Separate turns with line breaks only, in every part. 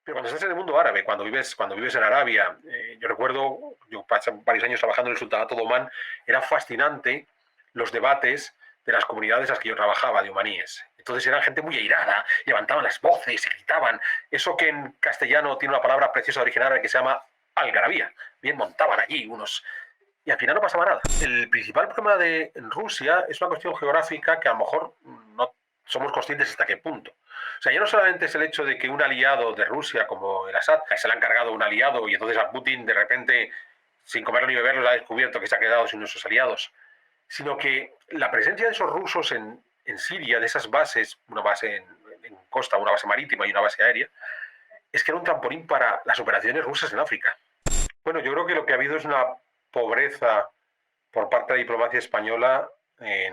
Pero cuando estás en el mundo árabe, cuando vives en Arabia, yo recuerdo, yo pasé varios años trabajando en el Sultanato de Omán, era fascinante los debates de las comunidades en las que yo trabajaba, de omaníes. Entonces eran gente muy airada, levantaban las voces y gritaban. Eso que en castellano tiene una palabra preciosa de origen árabe que se llama algarabía. Bien, montaban allí unos... Y al final no pasaba nada. El principal problema de Rusia es una cuestión geográfica que a lo mejor no somos conscientes hasta qué punto. O sea, ya no solamente es el hecho de que un aliado de Rusia como el Assad se le han cargado un aliado y entonces a Putin de repente, sin comerlo ni beberlo, ha descubierto que se ha quedado sin nuestros aliados, sino que la presencia de esos rusos en Siria, de esas bases, una base en costa, una base marítima y una base aérea, es que era un trampolín para las operaciones rusas en África. Bueno, yo creo que lo que ha habido es una pobreza por parte de la diplomacia española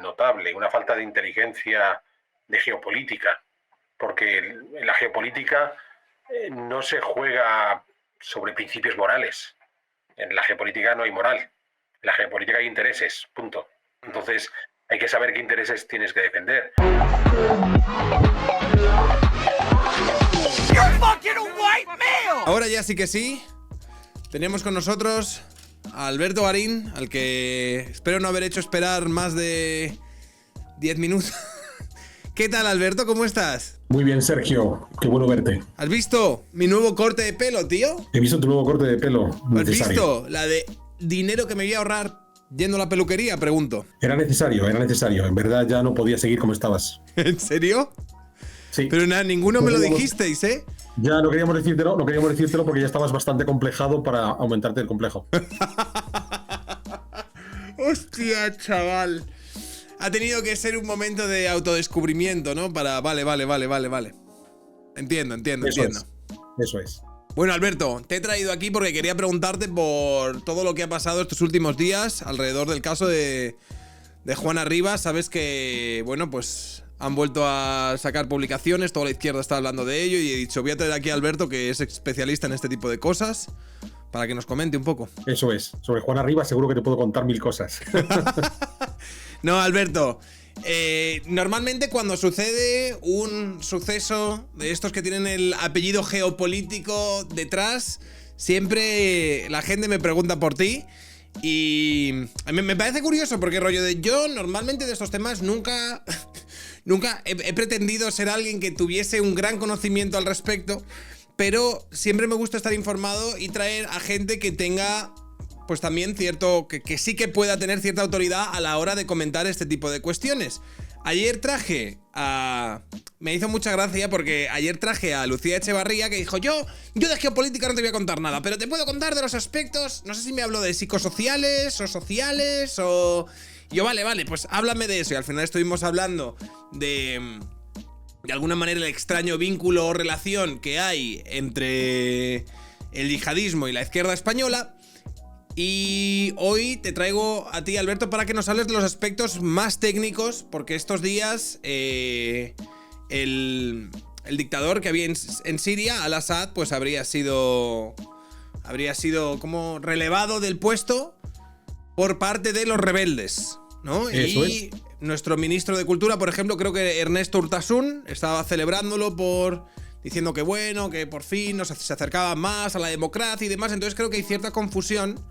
notable, una falta de inteligencia de geopolítica, porque en la geopolítica no se juega sobre principios morales. En la geopolítica no hay moral. En la geopolítica hay intereses, punto. Entonces hay que saber qué intereses tienes que defender.
Ahora ya sí que sí, tenemos con nosotros a Alberto Garín, al que espero no haber hecho esperar más de 10 minutos. ¿Qué tal, Alberto? ¿Cómo estás?
Muy bien, Sergio. Qué bueno verte.
¿Has visto mi nuevo corte de pelo, tío?
He visto tu nuevo corte de pelo.
¿Has visto la de dinero que me voy a ahorrar yendo a la peluquería? Pregunto.
Era necesario, era necesario. En verdad ya no podía seguir como estabas.
¿En serio?
Sí.
Pero nada, ninguno me lo dijisteis, ¿eh?
Ya no queríamos decírtelo porque ya estabas bastante complejado para aumentarte el complejo.
Hostia, chaval. Ha tenido que ser un momento de autodescubrimiento, ¿no? Vale. Entiendo.
Eso es.
Bueno, Alberto, te he traído aquí porque quería preguntarte por todo lo que ha pasado estos últimos días alrededor del caso de Juana Rivas. Sabes que, bueno, pues han vuelto a sacar publicaciones, toda la izquierda está hablando de ello y he dicho, voy a traer aquí a Alberto, que es especialista en este tipo de cosas, para que nos comente un poco.
Eso es. Sobre Juana Rivas seguro que te puedo contar 1000 cosas.
No, Alberto, normalmente cuando sucede un suceso de estos que tienen el apellido geopolítico detrás, siempre la gente me pregunta por ti. Y a mí me parece curioso porque rollo de yo normalmente de estos temas nunca he pretendido ser alguien que tuviese un gran conocimiento al respecto, pero siempre me gusta estar informado y traer a gente que tenga pues también cierto, que sí que pueda tener cierta autoridad a la hora de comentar este tipo de cuestiones. Ayer traje a... Me hizo mucha gracia porque ayer traje a Lucía Echevarría, que dijo, yo de geopolítica no te voy a contar nada, pero te puedo contar de los aspectos, no sé si me habló de psicosociales o sociales o... Yo, vale, pues háblame de eso. Y al final estuvimos hablando de alguna manera el extraño vínculo o relación que hay entre el yihadismo y la izquierda española. Y hoy te traigo a ti, Alberto, para que nos hables de los aspectos más técnicos, porque estos días el dictador que había en Siria, Al-Assad, pues habría sido como relevado del puesto por parte de los rebeldes, ¿no?
Eso
y nuestro ministro de Cultura, por ejemplo, creo que Ernesto Urtasun, estaba celebrándolo diciendo que bueno, que por fin se acercaba más a la democracia y demás. Entonces creo que hay cierta confusión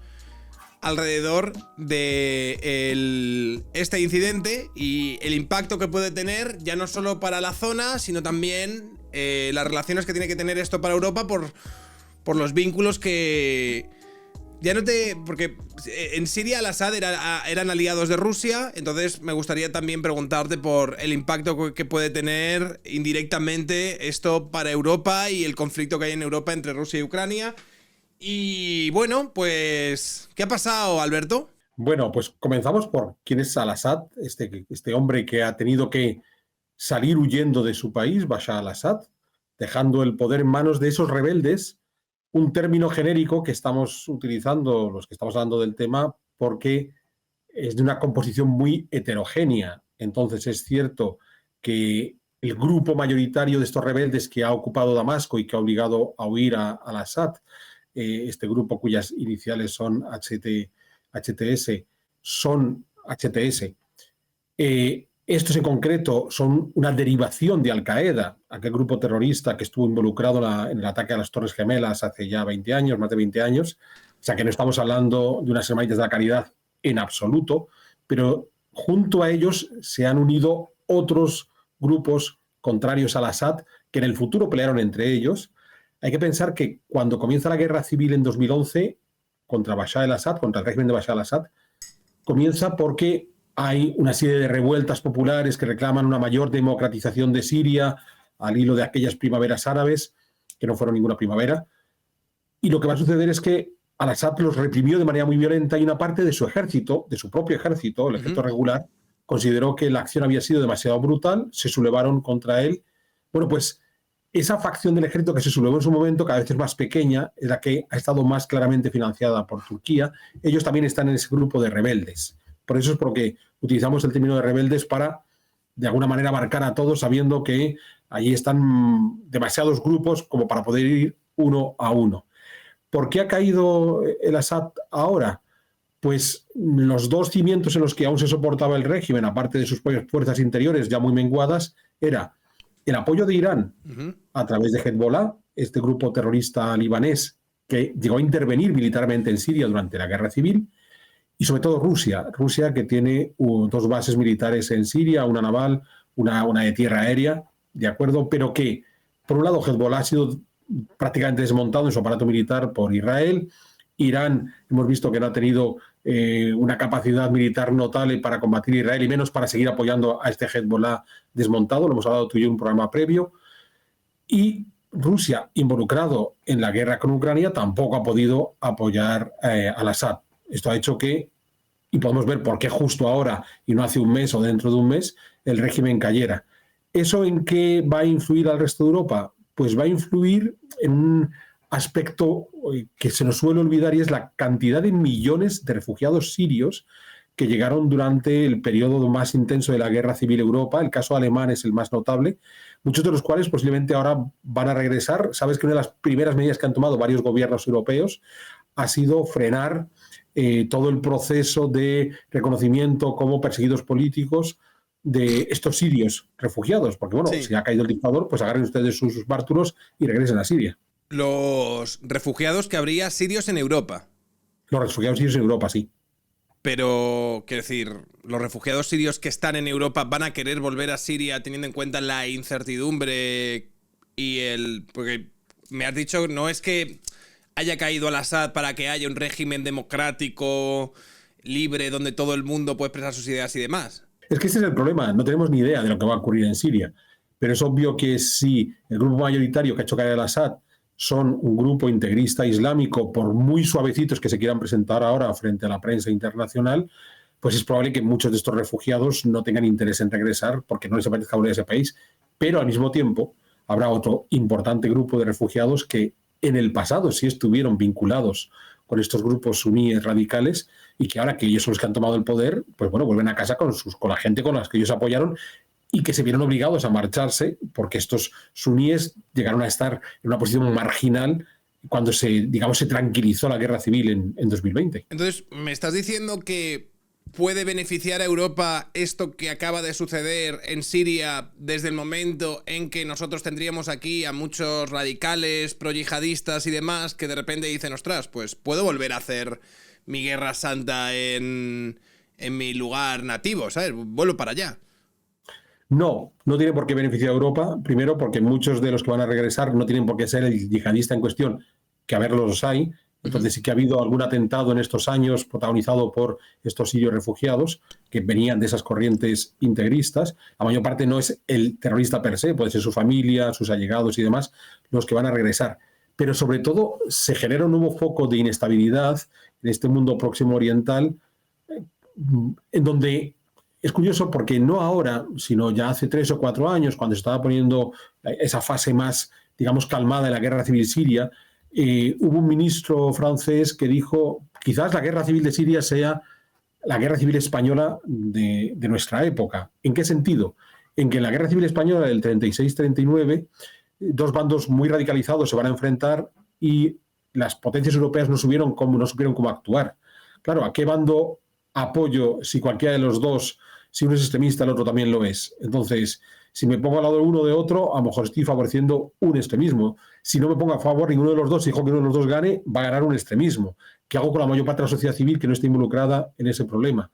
alrededor de este incidente y el impacto que puede tener, ya no solo para la zona, sino también las relaciones que tiene que tener esto para Europa por los vínculos que... Porque en Siria Al-Assad eran aliados de Rusia, entonces me gustaría también preguntarte por el impacto que puede tener indirectamente esto para Europa y el conflicto que hay en Europa entre Rusia y Ucrania. Y bueno, pues, ¿qué ha pasado, Alberto?
Bueno, pues comenzamos por quién es Al-Assad, este hombre que ha tenido que salir huyendo de su país, Bashar al-Assad, dejando el poder en manos de esos rebeldes, un término genérico que estamos utilizando los que estamos hablando del tema porque es de una composición muy heterogénea. Entonces es cierto que el grupo mayoritario de estos rebeldes que ha ocupado Damasco y que ha obligado a huir al-Assad, este grupo cuyas iniciales son HTS, Estos en concreto son una derivación de Al-Qaeda, aquel grupo terrorista que estuvo involucrado en el ataque a las Torres Gemelas hace ya 20 años, más de 20 años. O sea que no estamos hablando de unas hermanitas de la caridad en absoluto, pero junto a ellos se han unido otros grupos contrarios al Assad que en el futuro pelearon entre ellos. Hay que pensar que cuando comienza la guerra civil en 2011 contra Bashar al-Assad, contra el régimen de Bashar al-Assad, comienza porque hay una serie de revueltas populares que reclaman una mayor democratización de Siria al hilo de aquellas primaveras árabes, que no fueron ninguna primavera. Y lo que va a suceder es que al-Assad los reprimió de manera muy violenta y una parte de su ejército, de su propio ejército, el ejército regular, consideró que la acción había sido demasiado brutal, se sublevaron contra él. Bueno, pues esa facción del ejército que se sublevó en su momento, cada vez es más pequeña, es la que ha estado más claramente financiada por Turquía. Ellos también están en ese grupo de rebeldes. Por eso es porque utilizamos el término de rebeldes para, de alguna manera, abarcar a todos, sabiendo que allí están demasiados grupos como para poder ir uno a uno. ¿Por qué ha caído el Assad ahora? Pues los dos cimientos en los que aún se soportaba el régimen, aparte de sus propias fuerzas interiores ya muy menguadas, era el apoyo de Irán a través de Hezbollah, este grupo terrorista libanés que llegó a intervenir militarmente en Siria durante la guerra civil, y sobre todo Rusia que tiene dos bases militares en Siria, una naval, una de tierra aérea, ¿de acuerdo? Pero que, por un lado, Hezbollah ha sido prácticamente desmontado en su aparato militar por Israel. Irán, hemos visto que no ha tenido una capacidad militar notable para combatir a Israel y menos para seguir apoyando a este Hezbollah desmontado. Lo hemos hablado tú y yo en un programa previo. Y Rusia, involucrado en la guerra con Ucrania, tampoco ha podido apoyar al Assad. Esto ha hecho que, y podemos ver por qué justo ahora y no hace un mes o dentro de un mes, el régimen cayera. ¿Eso en qué va a influir al resto de Europa? Pues va a influir en un aspecto que se nos suele olvidar y es la cantidad de millones de refugiados sirios que llegaron durante el periodo más intenso de la guerra civil en Europa. El caso alemán es el más notable, muchos de los cuales posiblemente ahora van a regresar. Sabes que una de las primeras medidas que han tomado varios gobiernos europeos ha sido frenar todo el proceso de reconocimiento como perseguidos políticos de estos sirios refugiados, porque bueno, si ha caído el dictador, pues agarren ustedes sus bártulos y regresen a Siria.
Los refugiados que habría sirios en Europa.
Los refugiados sirios en Europa, sí.
Pero, quiero decir, los refugiados sirios que están en Europa van a querer volver a Siria teniendo en cuenta la incertidumbre y el... Porque me has dicho, no es que haya caído al-Assad para que haya un régimen democrático, libre, donde todo el mundo puede expresar sus ideas y demás.
Es que ese es el problema, no tenemos ni idea de lo que va a ocurrir en Siria. Pero es obvio que si el grupo mayoritario que ha hecho caer al-Assad son un grupo integrista islámico, por muy suavecitos que se quieran presentar ahora frente a la prensa internacional, pues es probable que muchos de estos refugiados no tengan interés en regresar porque no les apetezca volver a ese país. Pero al mismo tiempo habrá otro importante grupo de refugiados que en el pasado sí estuvieron vinculados con estos grupos suníes radicales y que ahora que ellos son los que han tomado el poder, pues bueno, vuelven a casa con la gente con las que ellos apoyaron y que se vieron obligados a marcharse porque estos suníes llegaron a estar en una posición marginal cuando se tranquilizó la guerra civil en 2020.
Entonces, ¿me estás diciendo que puede beneficiar a Europa esto que acaba de suceder en Siria desde el momento en que nosotros tendríamos aquí a muchos radicales, pro-yihadistas y demás que de repente dicen, ostras, pues puedo volver a hacer mi guerra santa en mi lugar nativo, ¿sabes? Vuelvo para allá.
No tiene por qué beneficiar a Europa, primero porque muchos de los que van a regresar no tienen por qué ser el yihadista en cuestión, que a ver los hay. Entonces sí que ha habido algún atentado en estos años protagonizado por estos sirios refugiados que venían de esas corrientes integristas. La mayor parte no es el terrorista per se, puede ser su familia, sus allegados y demás los que van a regresar. Pero sobre todo se genera un nuevo foco de inestabilidad en este mundo próximo oriental en donde... Es curioso porque no ahora, sino ya hace 3 o 4 años, cuando se estaba poniendo esa fase más, digamos, calmada de la guerra civil siria, hubo un ministro francés que dijo, quizás la guerra civil de Siria sea la guerra civil española de nuestra época. ¿En qué sentido? En que en la guerra civil española del 36-39, dos bandos muy radicalizados se van a enfrentar y las potencias europeas no supieron cómo actuar. Claro, ¿a qué bando apoyo si cualquiera de los dos si uno es extremista, el otro también lo es. Entonces, si me pongo al lado de uno o de otro, a lo mejor estoy favoreciendo un extremismo. Si no me pongo a favor ninguno de los dos, si digo que uno de los dos gane, va a ganar un extremismo. ¿Qué hago con la mayor parte de la sociedad civil que no esté involucrada en ese problema?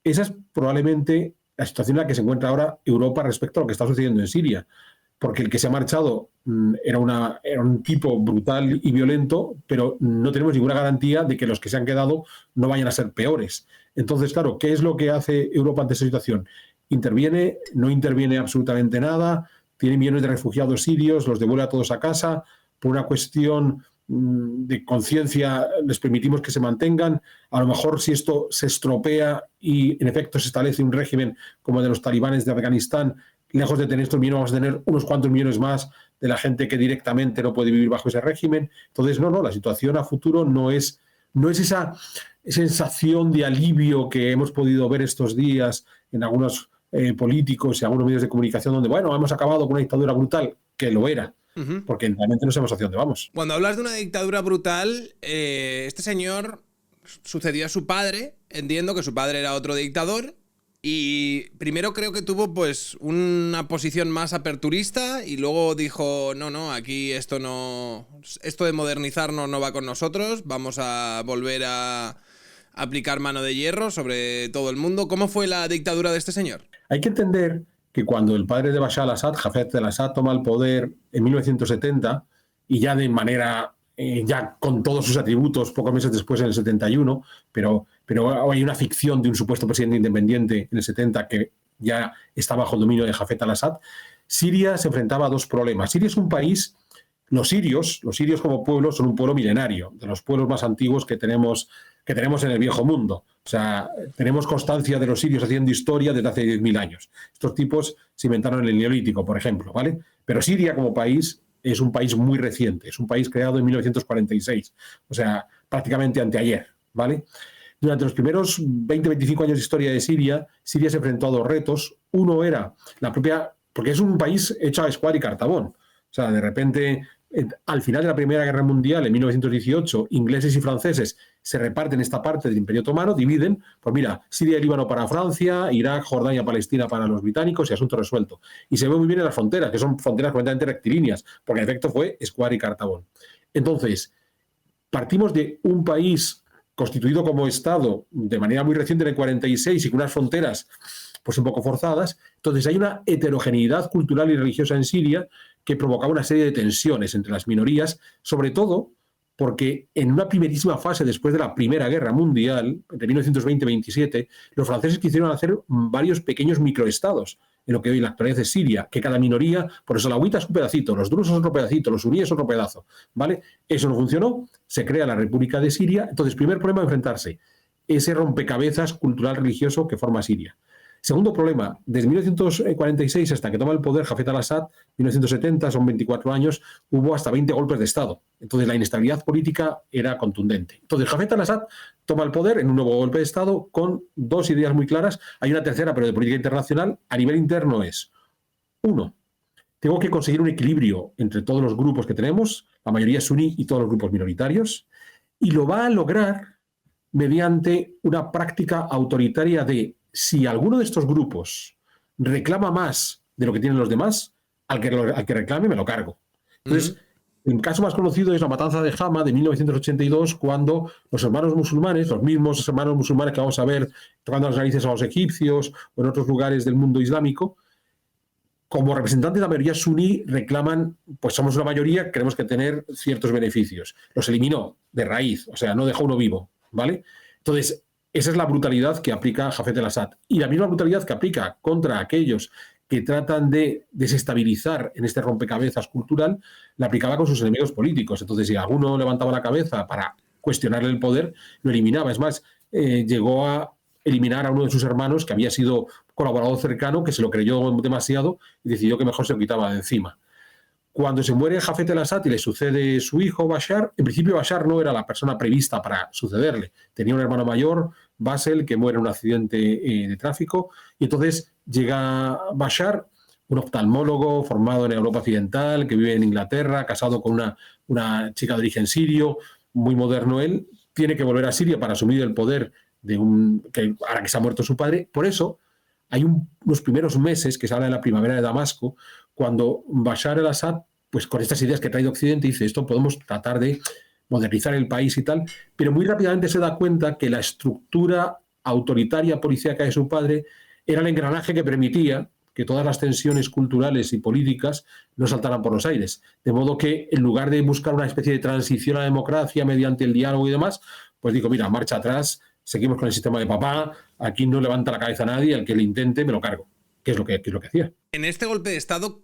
Esa es probablemente la situación en la que se encuentra ahora Europa respecto a lo que está sucediendo en Siria. Porque el que se ha marchado era un tipo brutal y violento, pero no tenemos ninguna garantía de que los que se han quedado no vayan a ser peores. Entonces, claro, ¿qué es lo que hace Europa ante esa situación? ¿Interviene? ¿No interviene absolutamente nada? ¿Tiene millones de refugiados sirios? ¿Los devuelve a todos a casa? ¿Por una cuestión de conciencia les permitimos que se mantengan? A lo mejor si esto se estropea y en efecto se establece un régimen como el de los talibanes de Afganistán, lejos de tener estos millones, vamos a tener unos cuantos millones más de la gente que directamente no puede vivir bajo ese régimen. Entonces, no, la situación a futuro no es esa sensación de alivio que hemos podido ver estos días en algunos políticos y algunos medios de comunicación donde, bueno, hemos acabado con una dictadura brutal, que lo era, porque realmente no sabemos hacia dónde vamos.
Cuando hablas de una dictadura brutal, este señor sucedió a su padre, entiendo que su padre era otro dictador. Y primero creo que tuvo pues una posición más aperturista y luego dijo, no, aquí esto de modernizarnos no va con nosotros, vamos a volver a aplicar mano de hierro sobre todo el mundo. ¿Cómo fue la dictadura de este señor?
Hay que entender que cuando el padre de Bashar al-Assad, Hafez al-Assad, toma el poder en 1970 y ya de manera... ya con todos sus atributos, pocos meses después en el 71, pero hay una ficción de un supuesto presidente independiente en el 70 que ya está bajo el dominio de Hafez al-Assad. Siria se enfrentaba a dos problemas. Siria es un país, los sirios como pueblo son un pueblo milenario, de los pueblos más antiguos que tenemos en el viejo mundo. O sea, tenemos constancia de los sirios haciendo historia desde hace 10.000 años. Estos tipos se inventaron en el Neolítico, por ejemplo, ¿vale? Pero Siria como país es un país muy reciente, es un país creado en 1946, o sea, prácticamente anteayer, ¿vale? Durante los primeros 20-25 años de historia de Siria, Siria se enfrentó a dos retos. Uno era la propia, porque es un país hecho a escuadra y cartabón. O sea, de repente, al final de la Primera Guerra Mundial, en 1918, ingleses y franceses se reparten esta parte del Imperio Otomano, dividen, pues mira, Siria y Líbano para Francia, Irak, Jordania, Palestina para los británicos y asunto resuelto. Y se ve muy bien en las fronteras, que son fronteras completamente rectilíneas, porque en efecto fue escuadra y cartabón. Entonces, partimos de un país constituido como Estado de manera muy reciente en el 46 y con unas fronteras pues un poco forzadas. Entonces hay una heterogeneidad cultural y religiosa en Siria que provocaba una serie de tensiones entre las minorías, sobre todo porque en una primerísima fase después de la Primera Guerra Mundial, entre 1920 y 27, los franceses quisieron hacer varios pequeños microestados en lo que hoy la actualidad es Siria, que cada minoría, por eso la alawita es un pedacito, los drusos es otro pedacito, los suníes es otro pedazo, ¿vale? Eso no funcionó, se crea la República de Siria. Entonces, primer problema, enfrentarse, ese rompecabezas cultural religioso que forma Siria. Segundo problema, desde 1946 hasta que toma el poder Hafez al-Assad, 1970, son 24 años, hubo hasta 20 golpes de Estado. Entonces la inestabilidad política era contundente. Entonces Hafez al-Assad toma el poder en un nuevo golpe de Estado con dos ideas muy claras. Hay una tercera, pero de política internacional. A nivel interno es, uno, tengo que conseguir un equilibrio entre todos los grupos que tenemos, la mayoría suní y todos los grupos minoritarios, y lo va a lograr mediante una práctica autoritaria de si alguno de estos grupos reclama más de lo que tienen los demás, al que reclame me lo cargo. Entonces, el caso más conocido es la matanza de Hama de 1982, cuando los hermanos musulmanes, los mismos hermanos musulmanes que vamos a ver tocando las narices a los egipcios o en otros lugares del mundo islámico, como representantes de la mayoría suní reclaman, pues somos una mayoría, queremos que tener ciertos beneficios. Los eliminó de raíz, o sea, no dejó uno vivo, ¿vale? Entonces, esa es la brutalidad que aplica Hafez al-Assad. Y la misma brutalidad que aplica contra aquellos que tratan de desestabilizar en este rompecabezas cultural, la aplicaba con sus enemigos políticos. Entonces, si alguno levantaba la cabeza para cuestionarle el poder, lo eliminaba. Es más, llegó a eliminar a uno de sus hermanos, que había sido colaborador cercano, que se lo creyó demasiado y decidió que mejor se lo quitaba de encima. Cuando se muere Hafez al-Assad y le sucede su hijo Bashar, en principio Bashar no era la persona prevista para sucederle. Tenía un hermano mayor, Basel, que muere en un accidente de tráfico, y entonces llega Bashar, un oftalmólogo formado en Europa Occidental, que vive en Inglaterra, casado con una chica de origen sirio, muy moderno él, tiene que volver a Siria para asumir el poder ahora que se ha muerto su padre. Por eso hay unos primeros meses que se habla de la primavera de Damasco, cuando Bashar al-Assad, pues con estas ideas que ha traído Occidente, dice esto podemos tratar de modernizar el país y tal, pero muy rápidamente se da cuenta que la estructura autoritaria policíaca de su padre era el engranaje que permitía que todas las tensiones culturales y políticas no saltaran por los aires. De modo que, en lugar de buscar una especie de transición a la democracia mediante el diálogo y demás, pues digo, mira, marcha atrás, seguimos con el sistema de papá, aquí no levanta la cabeza a nadie, al que lo intente me lo cargo, que es lo que hacía.
En este golpe de Estado,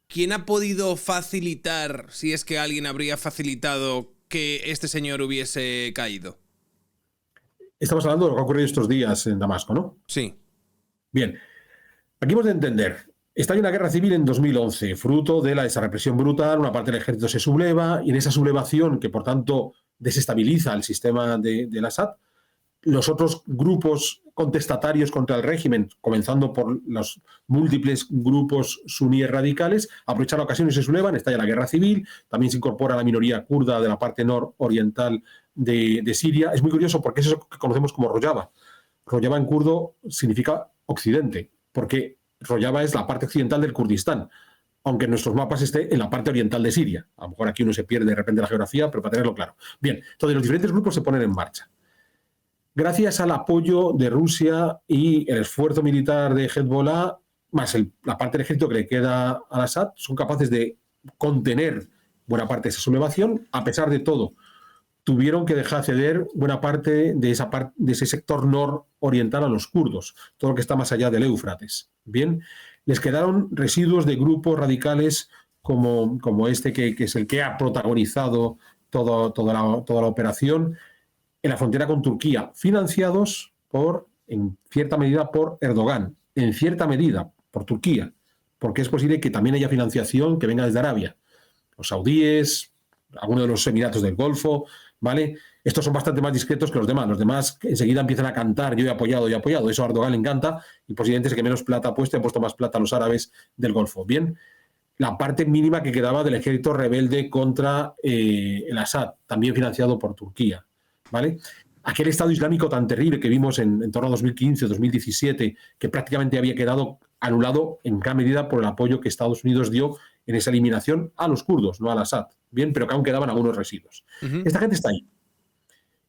¿quién ha podido facilitar, si es que alguien habría facilitado que este señor hubiese caído?
Estamos hablando de lo que ha ocurrido estos días en Damasco, ¿no?
Sí.
Bien. Aquí hemos de entender, estalla una guerra civil en 2011, fruto de esa represión brutal, una parte del ejército se subleva, y en esa sublevación, que por tanto desestabiliza el sistema del Assad, los otros grupos contestatarios contra el régimen, comenzando por los múltiples grupos suníes radicales, aprovechan la ocasión y se sublevan, estalla la guerra civil, también se incorpora la minoría kurda de la parte nororiental de Siria. Es muy curioso porque es eso que conocemos como Rojava. Rojava en kurdo significa occidente, porque Rojava es la parte occidental del Kurdistán, aunque en nuestros mapas esté en la parte oriental de Siria. A lo mejor aquí uno se pierde de repente la geografía, pero para tenerlo claro. Bien, entonces los diferentes grupos se ponen en marcha. Gracias al apoyo de Rusia y el esfuerzo militar de Hezbollah, más la parte del ejército que le queda al Assad, son capaces de contener buena parte de esa sublevación. A pesar de todo, tuvieron que dejar ceder buena parte de ese sector nororiental a los kurdos, todo lo que está más allá del Éufrates. Bien, les quedaron residuos de grupos radicales como este, que es el que ha protagonizado toda la operación en la frontera con Turquía, financiados en cierta medida por Erdogan, en cierta medida por Turquía, porque es posible que también haya financiación que venga desde Arabia, los saudíes, algunos de los Emiratos del Golfo, ¿vale? Estos son bastante más discretos que los demás. Los demás enseguida empiezan a cantar, yo he apoyado, yo he apoyado. Eso a Erdogan le encanta, y posiblemente es que menos plata ha puesto, han puesto más plata a los árabes del Golfo. Bien, la parte mínima que quedaba del ejército rebelde contra el Assad, también financiado por Turquía, ¿vale? Aquel Estado Islámico tan terrible que vimos en torno a 2015, 2017, que prácticamente había quedado anulado en gran medida por el apoyo que Estados Unidos dio en esa eliminación a los kurdos, no al Assad. Bien, pero que aún quedaban algunos residuos. Esta gente está ahí.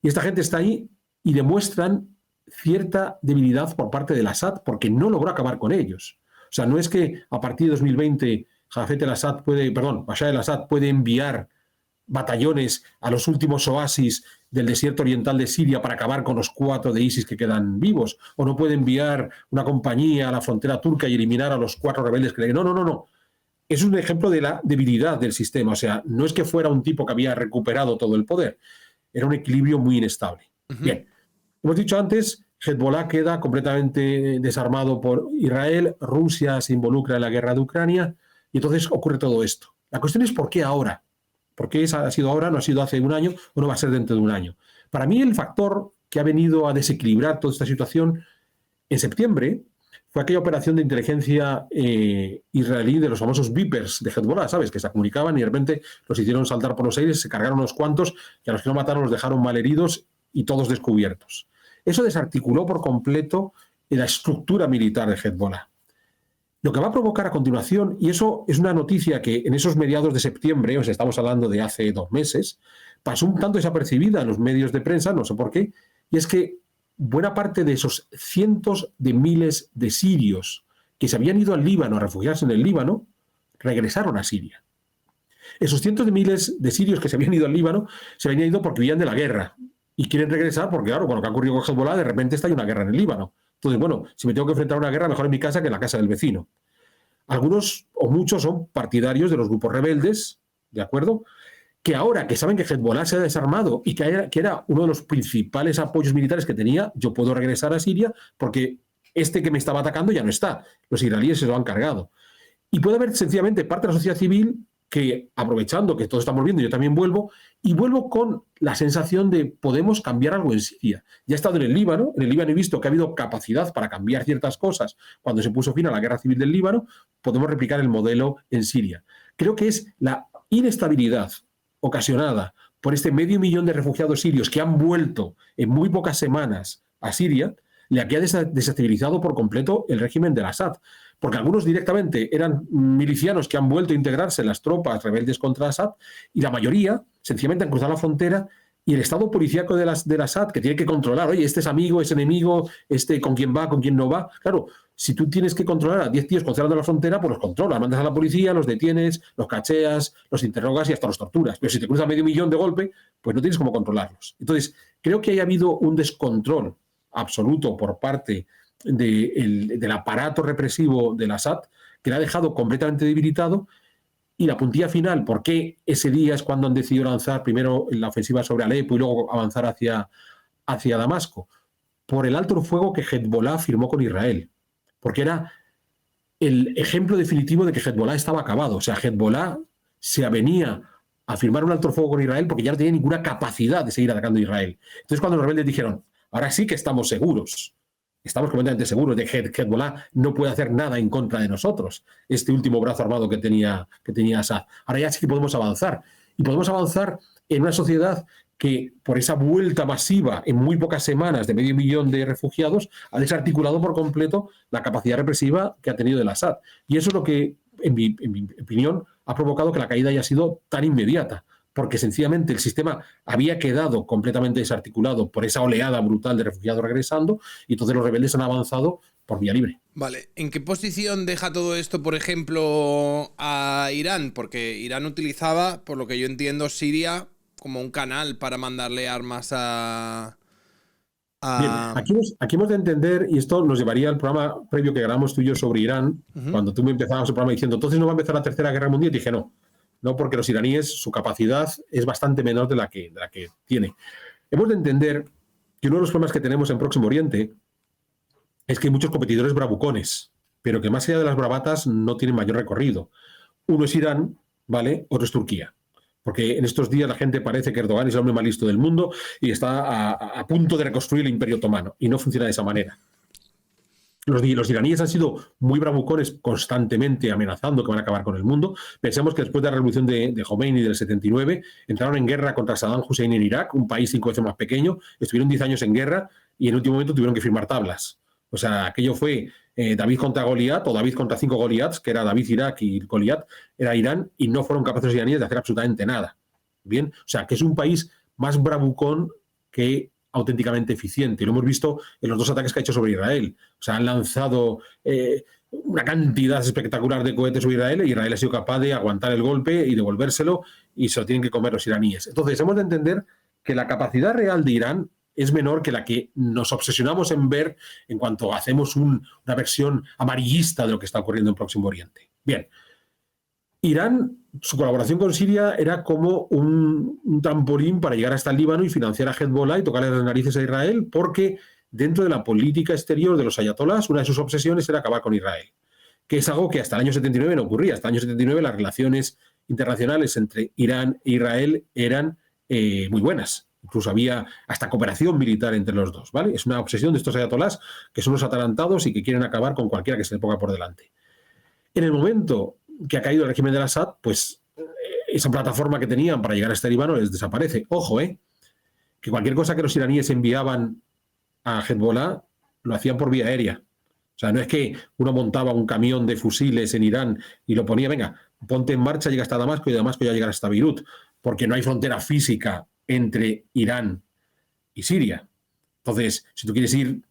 Y esta gente está ahí y demuestran cierta debilidad por parte del Assad porque no logró acabar con ellos. O sea, no es que a partir de 2020 Bashar al-Assad puede enviar batallones a los últimos oasis del desierto oriental de Siria para acabar con los 4 de ISIS que quedan vivos, o no puede enviar una compañía a la frontera turca y eliminar a los 4 rebeldes que le... No. Es un ejemplo de la debilidad del sistema. O sea, no es que fuera un tipo que había recuperado todo el poder. Era un equilibrio muy inestable. Bien, hemos dicho antes, Hezbollah queda completamente desarmado por Israel, Rusia se involucra en la guerra de Ucrania, y entonces ocurre todo esto. La cuestión es ¿por qué ahora? ¿Por qué ha sido ahora, no ha sido hace un año o no va a ser dentro de un año? Para mí el factor que ha venido a desequilibrar toda esta situación en septiembre fue aquella operación de inteligencia israelí de los famosos Vipers de Hezbollah, ¿sabes? Que se comunicaban y de repente los hicieron saltar por los aires, se cargaron unos cuantos y a los que no mataron los dejaron malheridos y todos descubiertos. Eso desarticuló por completo la estructura militar de Hezbollah. Lo que va a provocar a continuación, y eso es una noticia que en esos mediados de septiembre, o sea, estamos hablando de hace 2 meses, pasó un tanto desapercibida en los medios de prensa, no sé por qué, y es que buena parte de esos cientos de miles de sirios que se habían ido al Líbano a refugiarse en el Líbano, regresaron a Siria. Esos cientos de miles de sirios que se habían ido al Líbano se habían ido porque huían de la guerra y quieren regresar porque, claro, con lo que ha ocurrido con Hezbollah, de repente está ahí una guerra en el Líbano. Entonces, bueno, si me tengo que enfrentar a una guerra, mejor en mi casa que en la casa del vecino. Algunos o muchos son partidarios de los grupos rebeldes, ¿de acuerdo?, que ahora que saben que Hezbollah se ha desarmado y que era uno de los principales apoyos militares que tenía, yo puedo regresar a Siria porque este que me estaba atacando ya no está. Los israelíes se lo han cargado. Y puede haber sencillamente parte de la sociedad civil que, aprovechando que todos estamos viendo, yo también vuelvo, y vuelvo con la sensación de podemos cambiar algo en Siria. Ya he estado en el Líbano he visto que ha habido capacidad para cambiar ciertas cosas. Cuando se puso fin a la guerra civil del Líbano, podemos replicar el modelo en Siria. Creo que es la inestabilidad ocasionada por este 500.000 de refugiados sirios que han vuelto en muy pocas semanas a Siria, la que ha desestabilizado por completo el régimen del Assad. Porque algunos directamente eran milicianos que han vuelto a integrarse en las tropas rebeldes contra Assad, y la mayoría sencillamente han cruzado la frontera, y el estado policíaco del Assad, que tiene que controlar, oye, este es amigo, es enemigo, este con quién va, con quién no va. Claro, si tú tienes que controlar a 10 tíos cruzando la frontera, pues los controlas, mandas a la policía, los detienes, los cacheas, los interrogas y hasta los torturas. Pero si te cruza 500.000 de golpe, pues no tienes cómo controlarlos. Entonces, creo que haya habido un descontrol absoluto por parte del aparato represivo del Assad, que le ha dejado completamente debilitado. Y la puntilla final, ¿por qué ese día es cuando han decidido lanzar primero la ofensiva sobre Alepo y luego avanzar hacia Damasco? Por el alto el fuego que Hezbollah firmó con Israel, porque era el ejemplo definitivo de que Hezbollah estaba acabado. O sea, Hezbollah se avenía a firmar un alto el fuego con Israel porque ya no tenía ninguna capacidad de seguir atacando a Israel. Entonces, cuando los rebeldes dijeron, ahora sí que estamos seguros, estamos completamente seguros de que Hezbollah no puede hacer nada en contra de nosotros, este último brazo armado que tenía Assad. Ahora ya sí que podemos avanzar. Y podemos avanzar en una sociedad que, por esa vuelta masiva en muy pocas semanas de 500.000 de refugiados, ha desarticulado por completo la capacidad represiva que ha tenido el Assad. Y eso es lo que, en mi opinión, ha provocado que la caída haya sido tan inmediata, porque sencillamente el sistema había quedado completamente desarticulado por esa oleada brutal de refugiados regresando, y entonces los rebeldes han avanzado por vía libre.
Vale, ¿en qué posición deja todo esto, por ejemplo, a Irán? Porque Irán utilizaba, por lo que yo entiendo, Siria como un canal para mandarle armas a...
Bien, aquí hemos de entender, y esto nos llevaría al programa previo que grabamos tú y yo sobre Irán, cuando tú me empezabas el programa diciendo, entonces no va a empezar la Tercera Guerra Mundial, y dije no, porque los iraníes, su capacidad es bastante menor de la que tiene. Hemos de entender que uno de los problemas que tenemos en Próximo Oriente es que hay muchos competidores bravucones, pero que más allá de las bravatas no tienen mayor recorrido. Uno es Irán, ¿vale? Otro es Turquía. Porque en estos días la gente parece que Erdogan es el hombre más listo del mundo y está a punto de reconstruir el Imperio Otomano, y no funciona de esa manera. Los iraníes han sido muy bravucones, constantemente amenazando que van a acabar con el mundo. Pensemos que después de la revolución de Khomeini del 79, entraron en guerra contra Saddam Hussein en Irak, un país 5 veces más pequeño, estuvieron 10 años en guerra y en el último momento tuvieron que firmar tablas. O sea, aquello fue David contra Goliat, o David contra 5 Goliats, que era David Irak y Goliat era Irán, y no fueron capaces los iraníes de hacer absolutamente nada. Bien, o sea, que es un país más bravucón que auténticamente eficiente. Y lo hemos visto en los 2 ataques que ha hecho sobre Israel. O sea, han lanzado una cantidad espectacular de cohetes sobre Israel, y Israel ha sido capaz de aguantar el golpe y devolvérselo, y se lo tienen que comer los iraníes. Entonces, hemos de entender que la capacidad real de Irán es menor que la que nos obsesionamos en ver en cuanto hacemos una versión amarillista de lo que está ocurriendo en Próximo Oriente. Bien, Irán, su colaboración con Siria era como un trampolín para llegar hasta el Líbano y financiar a Hezbollah y tocarle las narices a Israel, porque dentro de la política exterior de los ayatolás, una de sus obsesiones era acabar con Israel, que es algo que hasta el año 79 no ocurría. Hasta el año 79 las relaciones internacionales entre Irán e Israel eran muy buenas. Incluso había hasta cooperación militar entre los dos, ¿vale? Es una obsesión de estos ayatolás, que son los atarantados y que quieren acabar con cualquiera que se le ponga por delante. En el momento que ha caído el régimen del Assad, pues esa plataforma que tenían para llegar hasta el Líbano les desaparece. Ojo, que cualquier cosa que los iraníes enviaban a Hezbollah lo hacían por vía aérea. O sea, no es que uno montaba un camión de fusiles en Irán y lo ponía, venga, ponte en marcha, llega hasta Damasco, y de Damasco ya llegará hasta Beirut, porque no hay frontera física entre Irán y Siria. Entonces, si tú quieres ir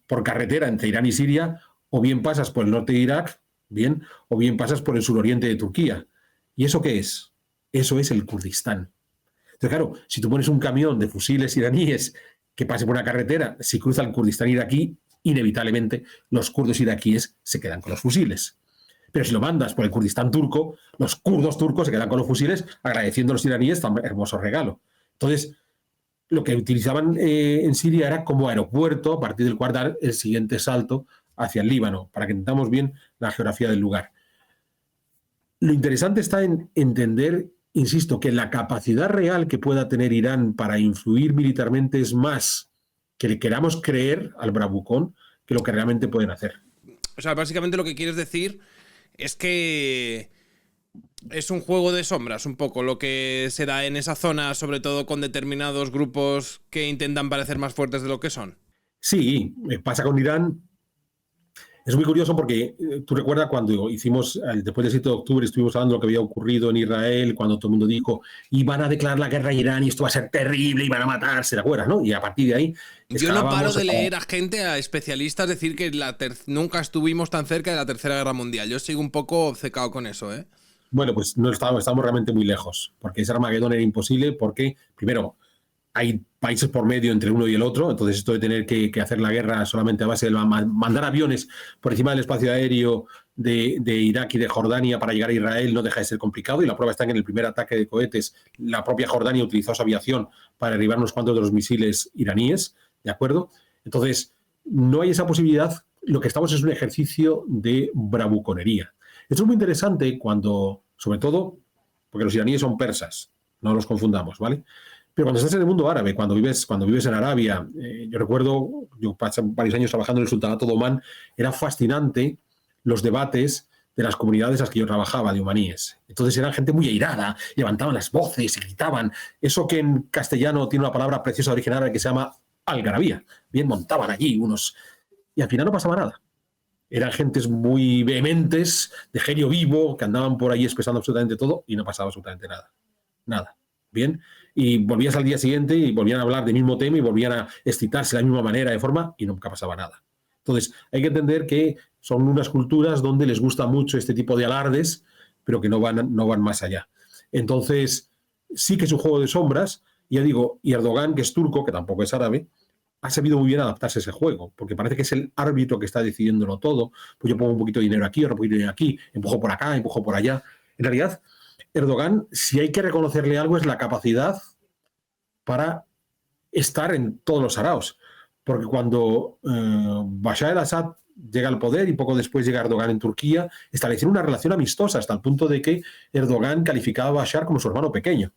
por carretera entre Irán y Siria, o bien pasas por el norte de Irak, bien, o bien pasas por el suroriente de Turquía. ¿Y eso qué es? Eso es el Kurdistán. Entonces, claro, si tú pones un camión de fusiles iraníes que pase por una carretera, si cruza el Kurdistán iraquí, inevitablemente los kurdos iraquíes se quedan con los fusiles. Pero si lo mandas por el Kurdistán turco, los kurdos turcos se quedan con los fusiles, agradeciendo a los iraníes tan hermoso regalo. Entonces, lo que utilizaban en Siria era como aeropuerto, a partir del cual dar el siguiente salto hacia el Líbano, para que entendamos bien la geografía del lugar. Lo interesante está en entender, insisto, que la capacidad real que pueda tener Irán para influir militarmente es más que le queramos creer al bravucón que lo que realmente pueden hacer.
O sea, básicamente lo que quieres decir es que es un juego de sombras, un poco lo que se da en esa zona, sobre todo con determinados grupos que intentan parecer más fuertes de lo que son.
Sí, pasa con Irán. Es muy curioso porque tú recuerdas cuando hicimos, después del 7 de octubre, estuvimos hablando de lo que había ocurrido en Israel, cuando todo el mundo dijo, y van a declarar la guerra a Irán y esto va a ser terrible y van a matarse, ¿te acuerdas? ¿No? Y a partir de ahí
Yo no paro
escalábamos
de
hasta...
leer a gente, a especialistas, decir que nunca estuvimos tan cerca de la Tercera Guerra Mundial. Yo sigo un poco obcecado con eso, ¿eh?
Bueno, pues no estamos realmente muy lejos, porque ese Armagedón era imposible porque, primero, hay países por medio entre uno y el otro, entonces esto de tener que hacer la guerra solamente a base de mandar aviones por encima del espacio aéreo de Irak y de Jordania para llegar a Israel no deja de ser complicado, y la prueba está en que en el primer ataque de cohetes la propia Jordania utilizó su aviación para derribar unos cuantos de los misiles iraníes, ¿de acuerdo? Entonces, no hay esa posibilidad, lo que estamos es un ejercicio de bravuconería. Esto es muy interesante cuando, sobre todo, porque los iraníes son persas, no los confundamos, ¿vale? Pero cuando estás en el mundo árabe, cuando vives en Arabia, yo recuerdo, yo pasé varios años trabajando en el Sultanato de Omán, era fascinante los debates de las comunidades a las que yo trabajaba, de omaníes. Entonces eran gente muy airada, levantaban las voces y gritaban. Eso que en castellano tiene una palabra preciosa de origen árabe que se llama algarabía. Bien, montaban allí unos... Y al final no pasaba nada. Eran gentes muy vehementes, de genio vivo, que andaban por ahí expresando absolutamente todo y no pasaba absolutamente nada. Nada. Bien, y volvías al día siguiente y volvían a hablar del mismo tema y volvían a excitarse de la misma manera, de forma, y nunca pasaba nada. Entonces, hay que entender que son unas culturas donde les gusta mucho este tipo de alardes, pero que no van más allá. Entonces, sí que es un juego de sombras, y ya digo, y Erdogan, que es turco, que tampoco es árabe, ha sabido muy bien adaptarse a ese juego, porque parece que es el árbitro que está decidiéndolo todo. Pues yo pongo un poquito de dinero aquí, otro poquito de dinero aquí, empujo por acá, empujo por allá. En realidad, Erdogan, si hay que reconocerle algo, es la capacidad para estar en todos los araos. Porque cuando Bashar al-Assad llega al poder y poco después llega Erdogan en Turquía, establecieron una relación amistosa hasta el punto de que Erdogan calificaba a Bashar como su hermano pequeño.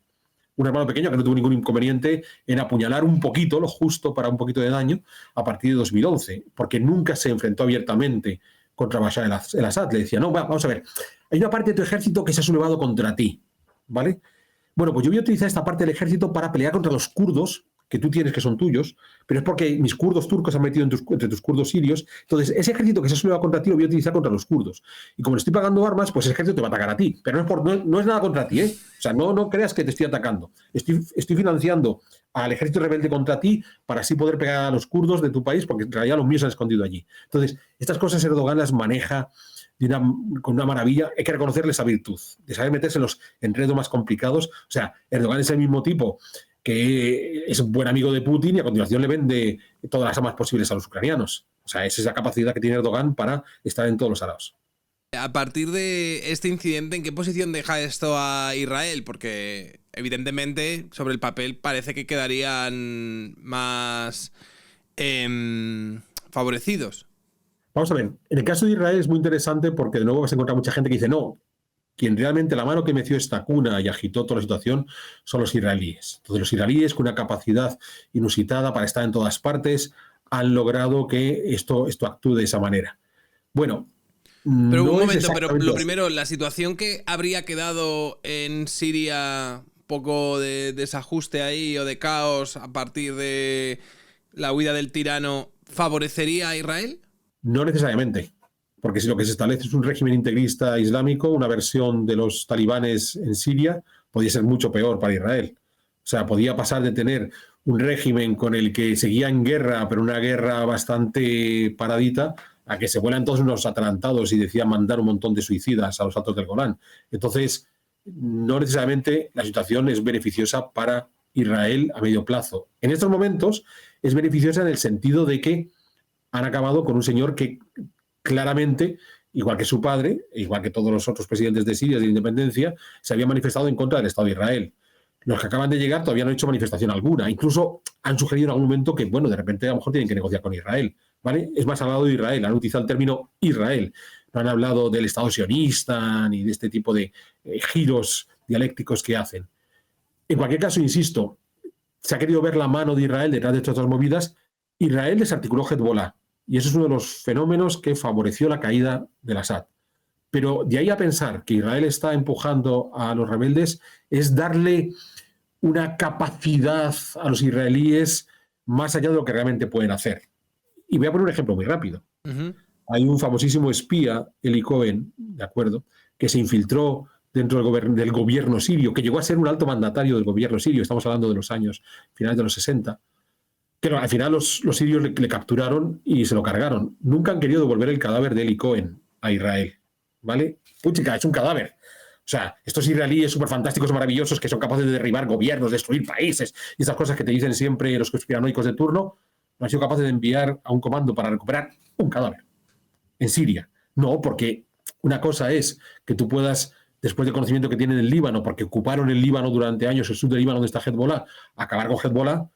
Un hermano pequeño que no tuvo ningún inconveniente en apuñalar un poquito, lo justo para un poquito de daño, a partir de 2011, porque nunca se enfrentó abiertamente contra Bashar al-Assad. Le decía, no, vamos a ver, hay una parte de tu ejército que se ha sublevado contra ti, ¿vale? Bueno, pues yo voy a utilizar esta parte del ejército para pelear contra los kurdos, que tú tienes que son tuyos, pero es porque mis kurdos turcos han metido entre tus kurdos sirios. Entonces, ese ejército que se ha sublevado contra ti lo voy a utilizar contra los kurdos. Y como le estoy pagando armas, pues ese ejército te va a atacar a ti. Pero no es nada contra ti, ¿eh? O sea, no creas que te estoy atacando. Estoy financiando al ejército rebelde contra ti para así poder pegar a los kurdos de tu país, porque en realidad los míos se han escondido allí. Entonces, estas cosas Erdogan las maneja con una maravilla. Hay que reconocerle esa virtud, de saber meterse en los enredos más complicados. O sea, Erdogan es el mismo tipo que es un buen amigo de Putin y a continuación le vende todas las armas posibles a los ucranianos. O sea, esa es la capacidad que tiene Erdogan para estar en todos los araos.
A partir de este incidente, ¿en qué posición deja esto a Israel? Porque evidentemente sobre el papel parece que quedarían más favorecidos.
Vamos a ver, en el caso de Israel es muy interesante porque de nuevo vas a encontrar mucha gente que dice no, quien realmente la mano que meció esta cuna y agitó toda la situación son los israelíes. Entonces los israelíes, con una capacidad inusitada para estar en todas partes, han logrado que esto actúe de esa manera. Bueno,
pero
no
un
es
momento, pero
exactamente
lo
así.
primero, la situación que habría quedado en Siria, poco de desajuste ahí o de caos a partir de la huida del tirano, ¿favorecería a Israel?
No necesariamente, porque si lo que se establece es un régimen integrista islámico, una versión de los talibanes en Siria, podría ser mucho peor para Israel. O sea, podía pasar de tener un régimen con el que seguía en guerra, pero una guerra bastante paradita, a que se vuelan todos unos atalantados y decían mandar un montón de suicidas a los altos del Golán. Entonces, no necesariamente la situación es beneficiosa para Israel a medio plazo. En estos momentos es beneficiosa en el sentido de que han acabado con un señor que claramente, igual que su padre, igual que todos los otros presidentes de Siria de independencia, se había manifestado en contra del Estado de Israel. Los que acaban de llegar todavía no han hecho manifestación alguna. Incluso han sugerido en algún momento que, bueno, de repente a lo mejor tienen que negociar con Israel, ¿vale? Es más, han hablado de Israel, han utilizado el término Israel. No han hablado del Estado sionista ni de este tipo de giros dialécticos que hacen. En cualquier caso, insisto, se ha querido ver la mano de Israel detrás de estas otras movidas. Israel desarticuló Hezbollah. Y eso es uno de los fenómenos que favoreció la caída del Assad. Pero de ahí a pensar que Israel está empujando a los rebeldes es darle una capacidad a los israelíes más allá de lo que realmente pueden hacer. Y voy a poner un ejemplo muy rápido.
Ujú.
Hay un famosísimo espía, Eli Cohen, ¿de acuerdo?, que se infiltró dentro del gobierno sirio, que llegó a ser un alto mandatario del gobierno sirio, estamos hablando de los años finales de los 60, que al final los sirios le capturaron y se lo cargaron. Nunca han querido devolver el cadáver de Eli Cohen a Israel, ¿vale? Puchica, es un cadáver. O sea, estos israelíes súper fantásticos, maravillosos, que son capaces de derribar gobiernos, destruir países, y esas cosas que te dicen siempre los conspiranoicos de turno, no han sido capaces de enviar a un comando para recuperar un cadáver en Siria. No, porque una cosa es que tú puedas, después del conocimiento que tienen en el Líbano, porque ocuparon el Líbano durante años, el sur del Líbano donde está Hezbollah, acabar con Hezbollah,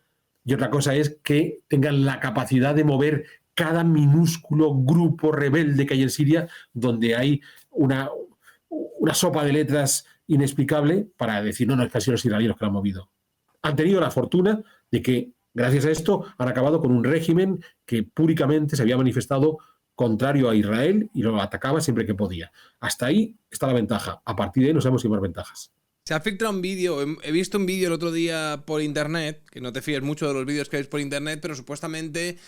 y otra cosa es que tengan la capacidad de mover cada minúsculo grupo rebelde que hay en Siria, donde hay una sopa de letras inexplicable para decir, no, es que han sido los israelíes los que lo han movido. Han tenido la fortuna de que, gracias a esto, han acabado con un régimen que públicamente se había manifestado contrario a Israel y lo atacaba siempre que podía. Hasta ahí está la ventaja. A partir de ahí no sabemos si hay más ventajas.
Se ha filtrado un vídeo, he visto un vídeo el otro día por internet, que no te fíes mucho de los vídeos que ves por internet, pero supuestamente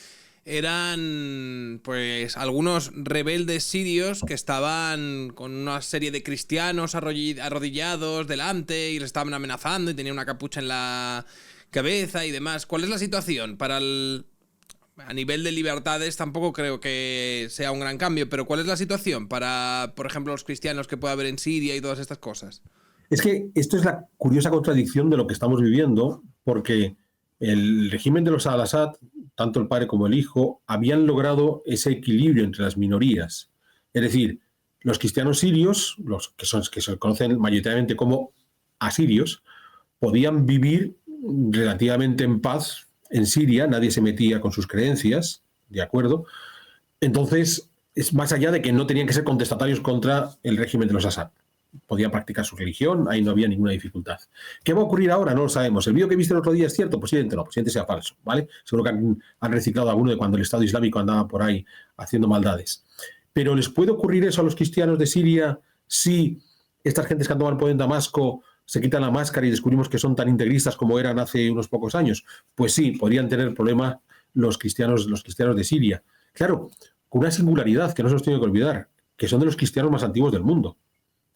eran pues algunos rebeldes sirios que estaban con una serie de cristianos arrodillados delante y les estaban amenazando y tenían una capucha en la cabeza y demás. ¿Cuál es la situación a nivel de libertades? Tampoco creo que sea un gran cambio, pero ¿cuál es la situación para, por ejemplo, los cristianos que puede haber en Siria y todas estas cosas?
Es que esto es la curiosa contradicción de lo que estamos viviendo, porque el régimen de los al-Assad, tanto el padre como el hijo, habían logrado ese equilibrio entre las minorías. Es decir, los cristianos sirios, los que se conocen mayoritariamente como asirios, podían vivir relativamente en paz en Siria, nadie se metía con sus creencias, ¿de acuerdo? Entonces, es más allá de que no tenían que ser contestatarios contra el régimen de los Assad. Podían practicar su religión, ahí no había ninguna dificultad. ¿Qué va a ocurrir ahora? No lo sabemos. ¿El vídeo que viste el otro día es cierto? Posiblemente no, posiblemente sea falso, ¿vale? Seguro que han reciclado alguno de cuando el Estado Islámico andaba por ahí haciendo maldades. Pero ¿les puede ocurrir eso a los cristianos de Siria si estas gentes que han tomado el poder en Damasco se quitan la máscara y descubrimos que son tan integristas como eran hace unos pocos años? Pues sí, podrían tener problema los cristianos de Siria. Claro, con una singularidad que no se nos tiene que olvidar, que son de los cristianos más antiguos del mundo.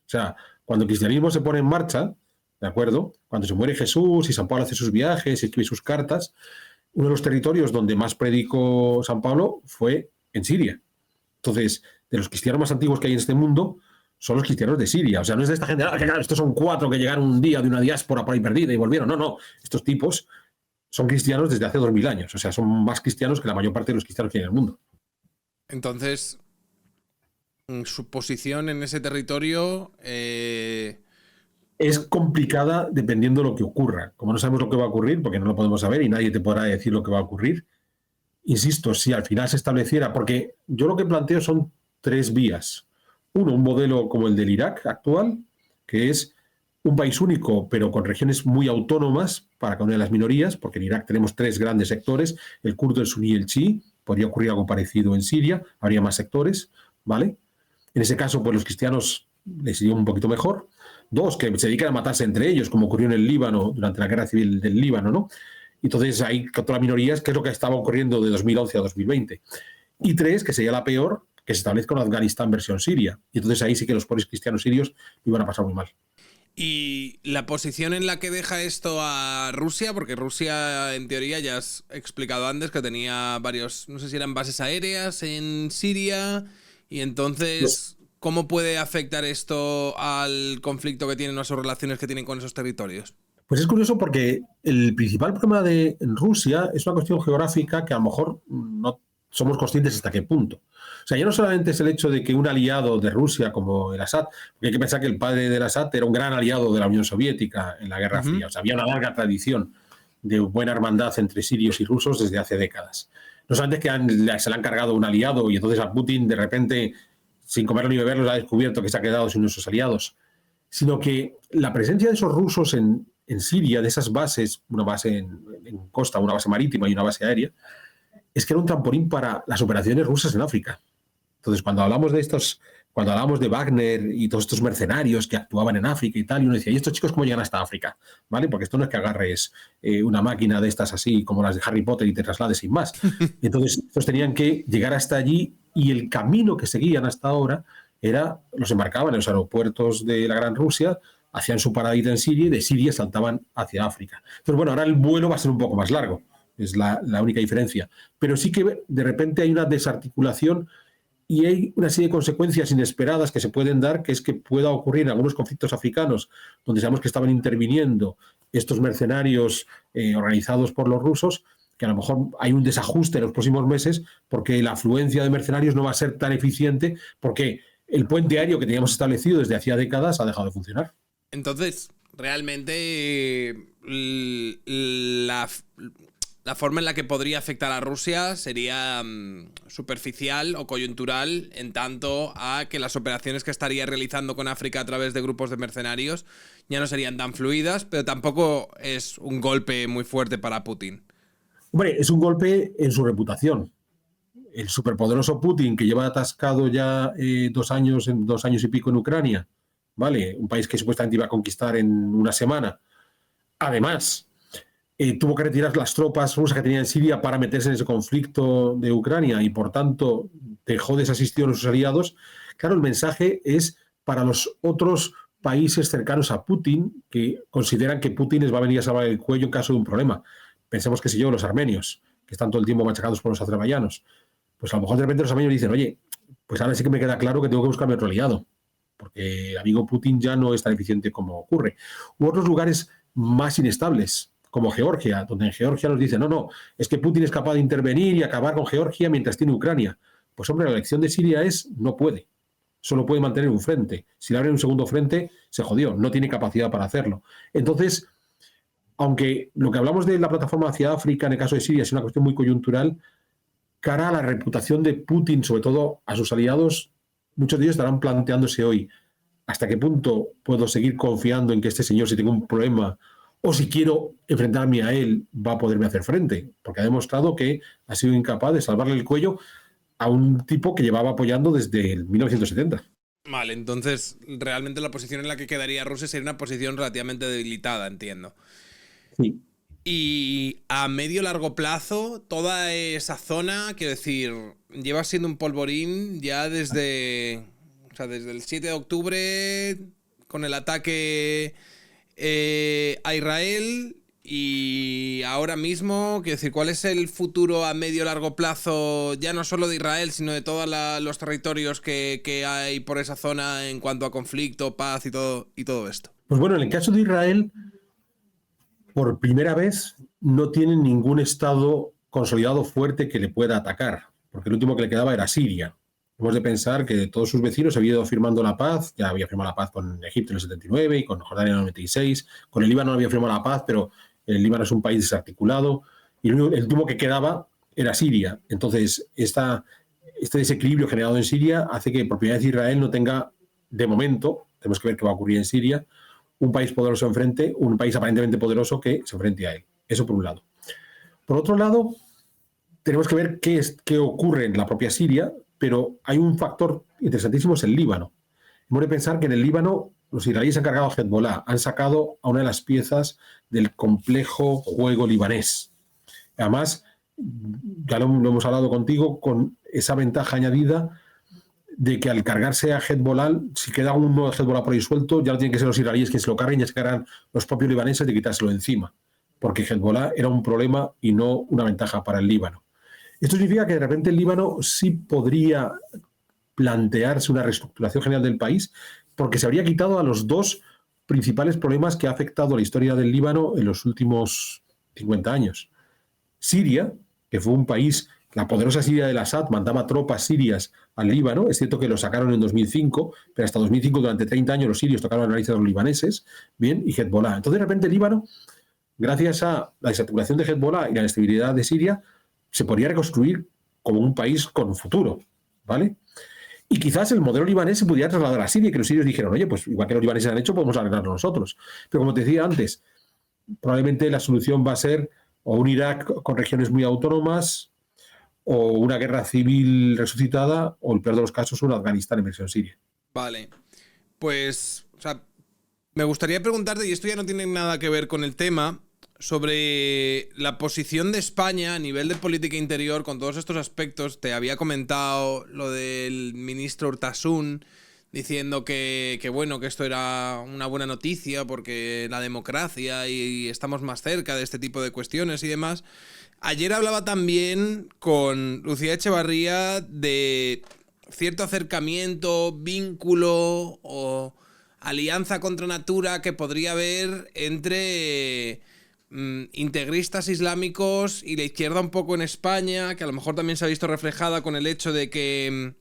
O sea, cuando el cristianismo se pone en marcha, ¿de acuerdo? Cuando se muere Jesús y San Pablo hace sus viajes y escribe sus cartas, uno de los territorios donde más predicó San Pablo fue en Siria. Entonces, de los cristianos más antiguos que hay en este mundo, son los cristianos de Siria. O sea, no es de esta gente, que claro, estos son 4 que llegaron un día de una diáspora por ahí perdida y volvieron. No, no. Estos tipos son cristianos desde hace 2000 años. O sea, son más cristianos que la mayor parte de los cristianos que hay en el mundo.
Entonces, su posición en ese territorio
es complicada dependiendo de lo que ocurra. Como no sabemos lo que va a ocurrir, porque no lo podemos saber y nadie te podrá decir lo que va a ocurrir, insisto, si al final se estableciera, porque yo lo que planteo son 3 vías. Uno, un modelo como el del Irak actual, que es un país único, pero con regiones muy autónomas para cada una de las minorías, porque en Irak tenemos 3 grandes sectores, el kurdo, el suní y el chií. Podría ocurrir algo parecido en Siria, habría más sectores, ¿vale? En ese caso, pues los cristianos les iría un poquito mejor. 2, que se dedican a matarse entre ellos, como ocurrió en el Líbano, durante la guerra civil del Líbano, ¿no? Y entonces hay contra las minorías, que es lo que estaba ocurriendo de 2011 a 2020. Y 3, que sería la peor, que se establezca una Afganistán versión Siria. Y entonces ahí sí que los pobres cristianos sirios iban a pasar muy mal.
¿Y la posición en la que deja esto a Rusia? Porque Rusia, en teoría, ya has explicado antes que tenía varios, no sé si eran bases aéreas en Siria. Y entonces, ¿cómo puede afectar esto al conflicto que tienen o a sus relaciones que tienen con esos territorios?
Pues es curioso porque el principal problema de Rusia es una cuestión geográfica que a lo mejor no somos conscientes hasta qué punto. O sea, ya no solamente es el hecho de que un aliado de Rusia como el Assad, porque hay que pensar que el padre del Assad era un gran aliado de la Unión Soviética en la Guerra Fría. O sea, había una larga tradición de buena hermandad entre sirios y rusos desde hace décadas. No solamente es que se le han cargado un aliado y entonces a Putin de repente, sin comerlo ni beberlo, ha descubierto que se ha quedado sin nuestros aliados, sino que la presencia de esos rusos en Siria, de esas bases, una base en costa, una base marítima y una base aérea, es que era un trampolín para las operaciones rusas en África. Entonces, cuando hablamos de cuando hablábamos de Wagner y todos estos mercenarios que actuaban en África y tal, y uno decía, ¿y estos chicos cómo llegan hasta África? ¿Vale? Porque esto no es que agarres una máquina de estas así como las de Harry Potter y te traslades sin más. Entonces, estos tenían que llegar hasta allí y el camino que seguían hasta ahora era, los embarcaban en los aeropuertos de la Gran Rusia, hacían su paradita en Siria y de Siria saltaban hacia África. Entonces, bueno, ahora el vuelo va a ser un poco más largo, es la única diferencia. Pero sí que de repente hay una desarticulación y hay una serie de consecuencias inesperadas que se pueden dar, que es que pueda ocurrir en algunos conflictos africanos, donde sabemos que estaban interviniendo estos mercenarios organizados por los rusos, que a lo mejor hay un desajuste en los próximos meses porque la afluencia de mercenarios no va a ser tan eficiente porque el puente aéreo que teníamos establecido desde hacía décadas ha dejado de funcionar.
Entonces, realmente la forma en la que podría afectar a Rusia sería superficial o coyuntural en tanto a que las operaciones que estaría realizando con África a través de grupos de mercenarios ya no serían tan fluidas, pero tampoco es un golpe muy fuerte para Putin.
Hombre, es un golpe en su reputación. El superpoderoso Putin, que lleva atascado ya 2 años y pico en Ucrania, ¿vale? Un país que supuestamente iba a conquistar en una semana. Además, tuvo que retirar las tropas rusas que tenía en Siria para meterse en ese conflicto de Ucrania y, por tanto, dejó desasistido a sus aliados. Claro, el mensaje es para los otros países cercanos a Putin que consideran que Putin les va a venir a salvar el cuello en caso de un problema. Pensemos, que sé yo, los armenios, que están todo el tiempo machacados por los azerbaiyanos. Pues a lo mejor de repente los armenios dicen, oye, pues ahora sí que me queda claro que tengo que buscarme otro aliado, porque el amigo Putin ya no es tan eficiente como ocurre. U otros lugares más inestables, como Georgia, donde en Georgia nos dicen, no, es que Putin es capaz de intervenir y acabar con Georgia mientras tiene Ucrania. Pues hombre, la elección de Siria es, no puede. Solo puede mantener un frente. Si le abren un segundo frente, se jodió. No tiene capacidad para hacerlo. Entonces, aunque lo que hablamos de la plataforma hacia África, en el caso de Siria, es una cuestión muy coyuntural, cara a la reputación de Putin, sobre todo a sus aliados, muchos de ellos estarán planteándose hoy hasta qué punto puedo seguir confiando en que este señor, si tengo un problema o si quiero enfrentarme a él, va a poderme hacer frente, porque ha demostrado que ha sido incapaz de salvarle el cuello a un tipo que llevaba apoyando desde el 1970.
Vale, entonces realmente la posición en la que quedaría Rusia sería una posición relativamente debilitada, entiendo.
Sí.
Y a medio largo plazo, toda esa zona, quiero decir, lleva siendo un polvorín ya desde el 7 de octubre con el ataque a Israel y ahora mismo, quiero decir, ¿cuál es el futuro a medio largo plazo, ya no solo de Israel, sino de todos los territorios que hay por esa zona en cuanto a conflicto, paz y todo esto?
Pues bueno, en el caso de Israel, por primera vez no tiene ningún estado consolidado fuerte que le pueda atacar, porque el último que le quedaba era Siria. Hemos de pensar que todos sus vecinos habían ido firmando la paz, ya había firmado la paz con Egipto en el 79 y con Jordania en el 96, con el Líbano no había firmado la paz, pero el Líbano es un país desarticulado, y el último que quedaba era Siria. Entonces, este desequilibrio generado en Siria hace que por primera vez Israel no tenga, de momento, tenemos que ver qué va a ocurrir en Siria, un país poderoso enfrente, un país aparentemente poderoso que se enfrente a él. Eso por un lado. Por otro lado, tenemos que ver qué ocurre en la propia Siria, pero hay un factor interesantísimo, es el Líbano. Hemos de pensar que en el Líbano los israelíes han cargado a Hezbollah, han sacado a una de las piezas del complejo juego libanés. Además, ya lo hemos hablado contigo, con esa ventaja añadida de que al cargarse a Hezbollah, si queda uno de Hezbollah por ahí suelto, ya no tienen que ser los israelíes que se lo carguen, ya se cargan los propios libaneses de quitárselo de encima, porque Hezbollah era un problema y no una ventaja para el Líbano. Esto significa que de repente el Líbano sí podría plantearse una reestructuración general del país, porque se habría quitado a los dos principales problemas que ha afectado a la historia del Líbano en los últimos 50 años. Siria, que fue un país, la poderosa Siria del Assad mandaba tropas sirias al Líbano, es cierto que lo sacaron en 2005, pero hasta 2005, durante 30 años, los sirios tocaron la nariz a los libaneses, bien, y Hezbollah. Entonces, de repente, el Líbano, gracias a la desarticulación de Hezbollah y la inestabilidad de Siria, se podría reconstruir como un país con futuro, ¿vale? Y quizás el modelo libanés se pudiera trasladar a Siria, que los sirios dijeron, oye, pues igual que los libaneses han hecho, podemos arreglarlo nosotros. Pero como te decía antes, probablemente la solución va a ser o un Irak con regiones muy autónomas, o una guerra civil resucitada, o el peor de los casos, un Afganistán en versión Siria.
Vale. Pues, o sea, me gustaría preguntarte, y esto ya no tiene nada que ver con el tema, sobre la posición de España a nivel de política interior con todos estos aspectos. Te había comentado lo del ministro Urtasun diciendo que bueno, que esto era una buena noticia porque la democracia y estamos más cerca de este tipo de cuestiones y demás. Ayer hablaba también con Lucía Echevarría de cierto acercamiento, vínculo o alianza contra natura que podría haber entre integristas islámicos y la izquierda un poco en España, que a lo mejor también se ha visto reflejada con el hecho de que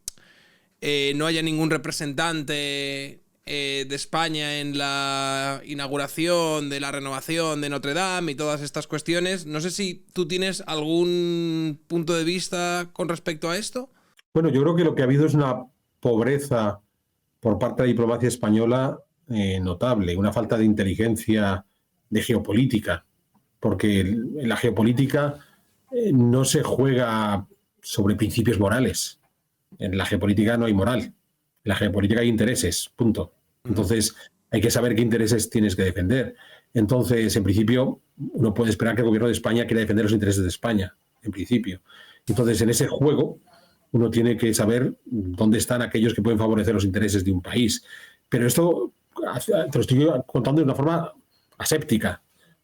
no haya ningún representante de España en la inauguración de la renovación de Notre Dame y todas estas cuestiones. No sé si tú tienes algún punto de vista con respecto a esto.
Bueno, yo creo que lo que ha habido es una pobreza por parte de la diplomacia española notable, una falta de inteligencia de geopolítica, porque en la geopolítica no se juega sobre principios morales. En la geopolítica no hay moral. En la geopolítica hay intereses, punto. Entonces, hay que saber qué intereses tienes que defender. Entonces, en principio, uno puede esperar que el gobierno de España quiera defender los intereses de España, en principio. Entonces, en ese juego, uno tiene que saber dónde están aquellos que pueden favorecer los intereses de un país. Pero esto te lo estoy contando de una forma aséptica.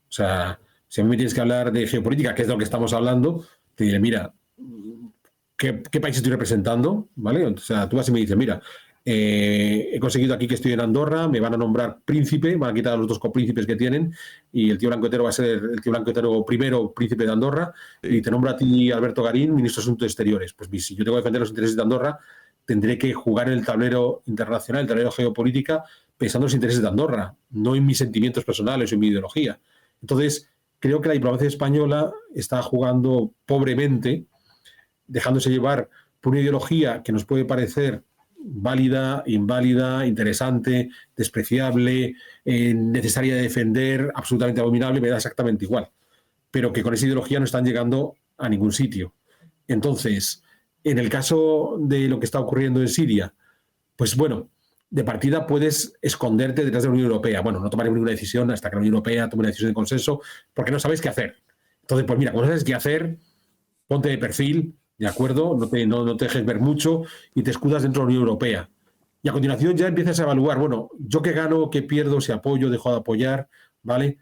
O sea, si a mí me tienes que hablar de geopolítica, que es de lo que estamos hablando, te diré, mira, ¿qué país estoy representando? ¿Vale? O sea, tú vas y me dices, mira, he conseguido aquí que estoy en Andorra, me van a nombrar príncipe, van a quitar a los dos copríncipes que tienen y el tío Blanco Otero va a ser el tío Blanco Otero primero príncipe de Andorra y te nombro a ti, Alberto Garín, ministro de Asuntos Exteriores. Pues si yo tengo que defender los intereses de Andorra, tendré que jugar en el tablero internacional, el tablero geopolítica, pensando en los intereses de Andorra, no en mis sentimientos personales o en mi ideología. Entonces, creo que la diplomacia española está jugando pobremente, dejándose llevar por una ideología que nos puede parecer válida, inválida, interesante, despreciable, necesaria de defender, absolutamente abominable, me da exactamente igual. Pero que con esa ideología no están llegando a ningún sitio. Entonces, en el caso de lo que está ocurriendo en Siria, pues bueno, de partida puedes esconderte detrás de la Unión Europea. Bueno, no tomaré ninguna decisión hasta que la Unión Europea tome una decisión de consenso, porque no sabes qué hacer. Entonces, pues mira, cuando sabes qué hacer, ponte de perfil, ¿de acuerdo? No te dejes ver mucho y te escudas dentro de la Unión Europea. Y a continuación ya empiezas a evaluar, bueno, ¿yo qué gano, qué pierdo, si apoyo, dejo de apoyar? ¿Vale?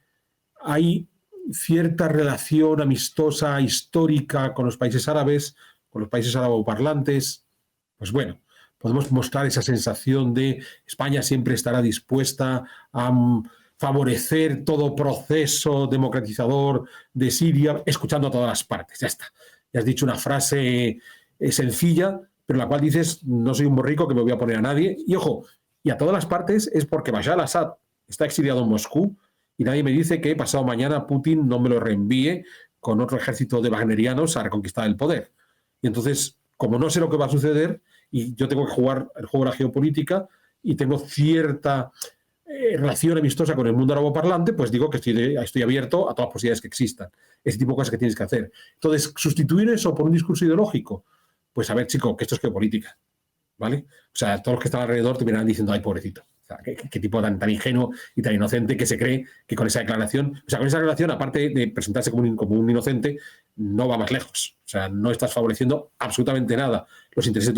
Hay cierta relación amistosa, histórica con los países árabes, con los países araboparlantes. Pues bueno, podemos mostrar esa sensación de España siempre estará dispuesta a favorecer todo proceso democratizador de Siria, escuchando a todas las partes. Ya está. Ya has dicho una frase sencilla, pero la cual dices, no soy un borrico que me voy a poner a nadie. Y ojo, y a todas las partes es porque Bashar al-Assad está exiliado en Moscú y nadie me dice que pasado mañana Putin no me lo reenvíe con otro ejército de wagnerianos a reconquistar el poder. Y entonces, como no sé lo que va a suceder, y yo tengo que jugar el juego de la geopolítica y tengo cierta relación amistosa con el mundo araboparlante, pues digo que estoy abierto a todas las posibilidades que existan. Ese tipo de cosas que tienes que hacer. Entonces, sustituir eso por un discurso ideológico, pues a ver, chico, que esto es geopolítica, ¿vale? O sea, todos los que están alrededor te miran diciendo, ay, pobrecito. O sea, qué tipo tan ingenuo y tan inocente que se cree que con esa declaración, aparte de presentarse como un inocente, no va más lejos. O sea, no estás favoreciendo absolutamente nada los intereses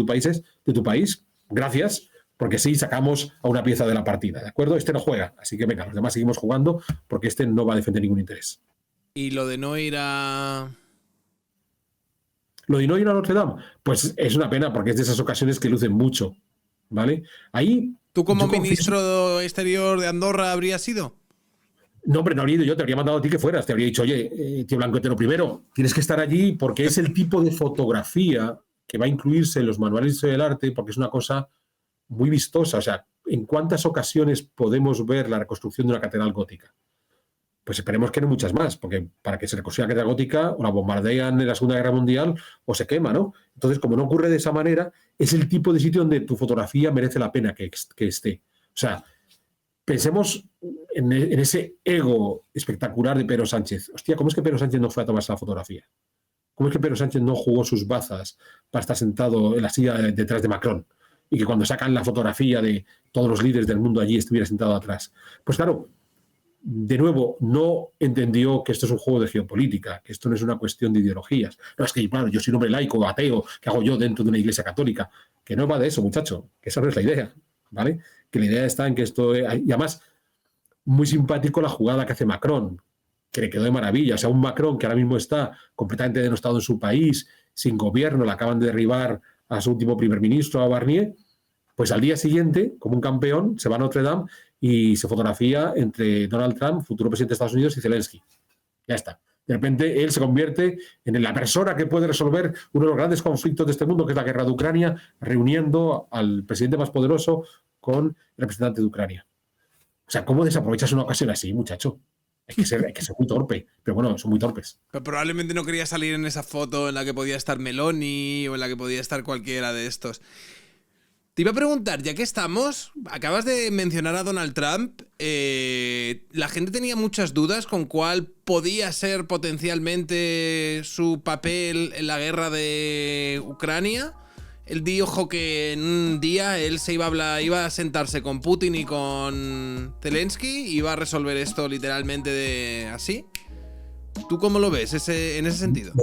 de tu país, gracias, porque sí sacamos a una pieza de la partida, ¿de acuerdo? Este no juega, así que venga, los demás seguimos jugando porque este no va a defender ningún interés.
Y lo de no ir a...
Lo de no ir a Notre Dame, pues es una pena porque es de esas ocasiones que lucen mucho, ¿vale? Ahí...
¿Tú como ministro exterior de Andorra habrías ido?
No, hombre, no habría ido yo, te habría mandado a ti que fueras, te habría dicho, oye, tío Blanco Otero, primero, tienes que estar allí porque es el tipo de fotografía que va a incluirse en los manuales del arte porque es una cosa muy vistosa. O sea, ¿en cuántas ocasiones podemos ver la reconstrucción de una catedral gótica? Pues esperemos que no muchas más, porque para que se reconstruya la catedral gótica o la bombardean en la Segunda Guerra Mundial o se quema, ¿no? Entonces, como no ocurre de esa manera, es el tipo de sitio donde tu fotografía merece la pena que esté. O sea, pensemos en ese ego espectacular de Pedro Sánchez. Hostia, ¿cómo es que Pedro Sánchez no fue a tomarse la fotografía? ¿Cómo es que Pedro Sánchez no jugó sus bazas para estar sentado en la silla detrás de Macron? Y que cuando sacan la fotografía de todos los líderes del mundo allí estuviera sentado atrás. Pues claro, de nuevo, no entendió que esto es un juego de geopolítica, que esto no es una cuestión de ideologías. No, es que, claro, yo soy un hombre laico, ateo, ¿qué hago yo dentro de una iglesia católica? Que no va de eso, muchacho, que esa no es la idea, ¿vale? Que la idea está en que esto... Y además, muy simpático la jugada que hace Macron, que le quedó de maravilla. O sea, un Macron que ahora mismo está completamente denostado en su país, sin gobierno, le acaban de derribar a su último primer ministro, a Barnier, pues al día siguiente, como un campeón, se va a Notre Dame y se fotografía entre Donald Trump, futuro presidente de Estados Unidos, y Zelensky. Ya está. De repente él se convierte en la persona que puede resolver uno de los grandes conflictos de este mundo, que es la guerra de Ucrania, reuniendo al presidente más poderoso con el representante de Ucrania. O sea, ¿cómo desaprovechas una ocasión así, muchacho? Hay que ser muy torpe, pero bueno, son muy torpes.
Pero probablemente no quería salir en esa foto en la que podía estar Meloni o en la que podía estar cualquiera de estos. Te iba a preguntar, ya que estamos, acabas de mencionar a Donald Trump, la gente tenía muchas dudas con cuál podía ser potencialmente su papel en la guerra de Ucrania. Él dijo que en un día él se iba a sentarse con Putin y con Zelensky y iba a resolver esto literalmente así. ¿Tú cómo lo ves en ese sentido?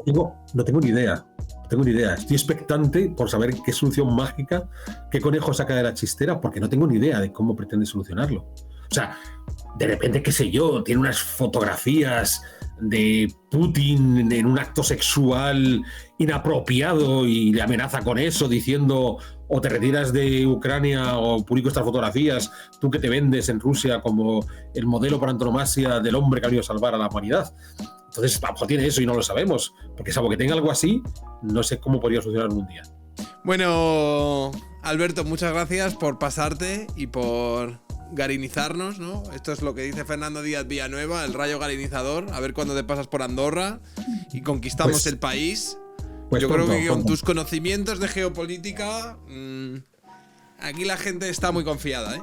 No tengo ni idea. No tengo ni idea. Estoy expectante por saber qué solución mágica, qué conejo saca de la chistera, porque no tengo ni idea de cómo pretende solucionarlo. O sea, de repente, qué sé yo, tiene unas fotografías de Putin en un acto sexual inapropiado y le amenaza con eso, diciendo o te retiras de Ucrania o publico estas fotografías, tú que te vendes en Rusia como el modelo por antonomasia del hombre que ha venido a salvar a la humanidad. Entonces, a lo mejor tiene eso y no lo sabemos, porque salvo que tenga algo así, no sé cómo podría funcionar en un día.
Bueno, Alberto, muchas gracias por pasarte y por garinizarnos, ¿no? Esto es lo que dice Fernando Díaz Villanueva, el rayo garinizador. A ver cuándo te pasas por Andorra y conquistamos el país.
Pues
yo
pronto,
creo que con
pronto.
tus conocimientos de geopolítica, aquí la gente está muy confiada, ¿eh?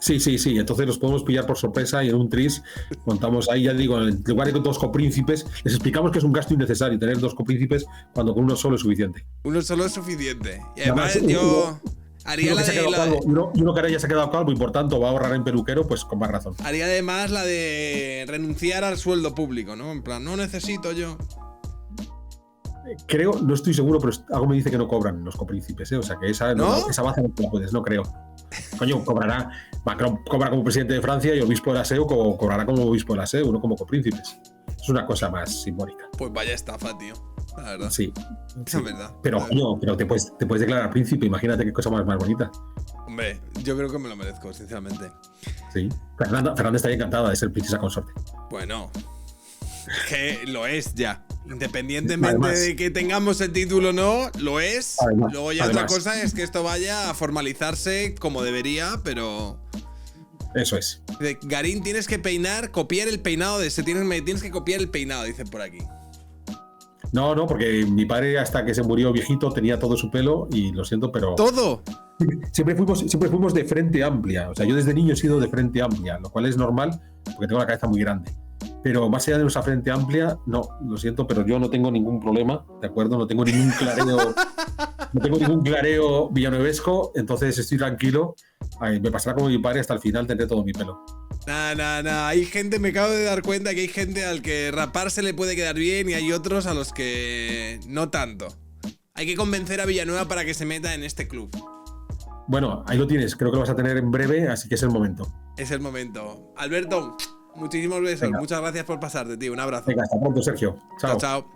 Sí. Entonces los podemos pillar por sorpresa y en un tris montamos ahí, ya digo, en lugar de dos copríncipes, les explicamos que es un gasto innecesario tener dos copríncipes cuando con uno solo es suficiente.
Uno solo es suficiente. Y además
Además,
yo haría
uno
la
que se ha
de...
quedado calvo, y uno que ahora ya se ha quedado calvo y por tanto va a ahorrar en peluquero, pues con más razón.
Haría además la de renunciar al sueldo público, ¿no? En plan, no necesito yo.
Creo, no estoy seguro, pero algo me dice que no cobran los copríncipes, ¿eh? O sea que esa baza no la puedes, no creo. Coño, cobrará. Macron cobra como presidente de Francia y obispo de la SEO cobrará como obispo de la SEO, no como copríncipes. Es una cosa más simbólica.
Pues vaya estafa, tío. La verdad.
Sí.
Es verdad.
Pero, coño, te puedes declarar príncipe, imagínate qué cosa más bonita.
Hombre, yo creo que me lo merezco, sinceramente.
Sí. Fernanda estaría encantada de ser princesa consorte.
Bueno, que lo es ya. Independientemente
Además,
de que tengamos el título o no, lo es.
Además,
Luego ya otra cosa es que esto vaya a formalizarse como debería, pero...
Eso es.
Garín, tienes que copiar el peinado de ese. Tienes que copiar el peinado, dicen por aquí.
No, porque mi padre hasta que se murió viejito tenía todo su pelo y lo siento, pero...
¿Todo?
Siempre fuimos de frente amplia. O sea, yo desde niño he sido de frente amplia, lo cual es normal porque tengo la cabeza muy grande. Pero más allá de nuestra frente amplia, no, lo siento, pero yo no tengo ningún problema, ¿de acuerdo? No tengo ningún clareo villanuevesco, entonces estoy tranquilo. Ay, me pasará como mi padre, hasta el final tendré todo mi pelo.
Nah. Hay gente, me acabo de dar cuenta que hay gente al que raparse le puede quedar bien y hay otros a los que no tanto. Hay que convencer a Villanueva para que se meta en este club.
Bueno, ahí lo tienes, creo que lo vas a tener en breve, así que es el momento.
Es el momento. Alberto, muchísimos besos. Venga. Muchas gracias por pasarte, tío. Un abrazo.
Venga, hasta pronto, Sergio. Chao.
Chao.